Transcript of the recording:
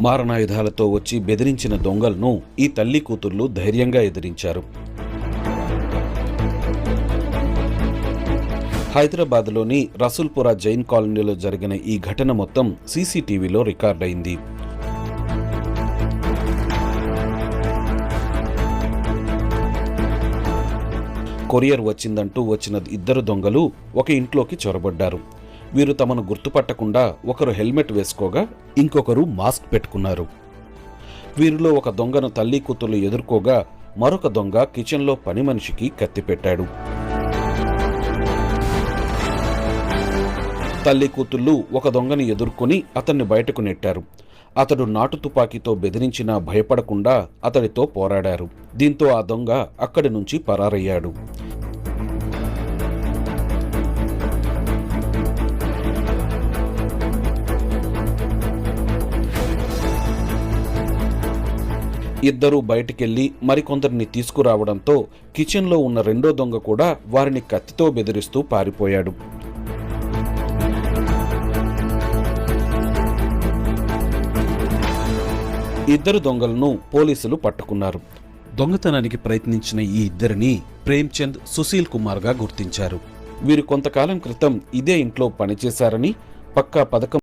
మారణాయుధాలతో వచ్చి బెదిరించిన దొంగలను ఈ తల్లి కూతుళ్లు ధైర్యంగా ఎదిరించారు. హైదరాబాద్లోని రసూల్పురా జైన్ కాలనీలో జరిగిన ఈ ఘటన మొత్తం సీసీటీవీలో రికార్డయింది. కొరియర్ వచ్చిందంటూ వచ్చిన ఇద్దరు దొంగలు ఒక ఇంట్లోకి చొరబడ్డారు. వీరు తమను గుర్తుపట్టకుండా ఒకరు హెల్మెట్ వేసుకోగా ఇంకొకరు మాస్క్ పెట్టుకున్నారు. వీరిలో ఒక దొంగను తల్లి కూతుళ్లు ఎదుర్కోగా మరొక దొంగ కిచెన్లో పని మనిషికి కత్తి పెట్టాడు. తల్లి కూతుళ్లు ఒక దొంగని ఎదుర్కొని అతన్ని బయటకు నెట్టారు. అతడు నాటు తుపాకీతో బెదిరించినా భయపడకుండా అతడితో పోరాడారు. దీంతో ఆ దొంగ అక్కడి నుంచి పరారయ్యాడు. ఇద్దరూ బయటికెళ్లి మరికొందరిని తీసుకురావడంతో కిచెన్లో ఉన్న రెండో దొంగ కూడా వారిని కత్తితో బెదిరిస్తూ పారిపోయాడు. ఇద్దరు దొంగలను పోలీసులు పట్టుకున్నారు. దొంగతనానికి ప్రయత్నించిన ఈ ఇద్దరిని ప్రేమ్చంద్, సుశీల్ కుమార్గా గుర్తించారు. వీరు కొంతకాలం క్రితం ఇదే ఇంట్లో పనిచేశారని, పక్కా పథకం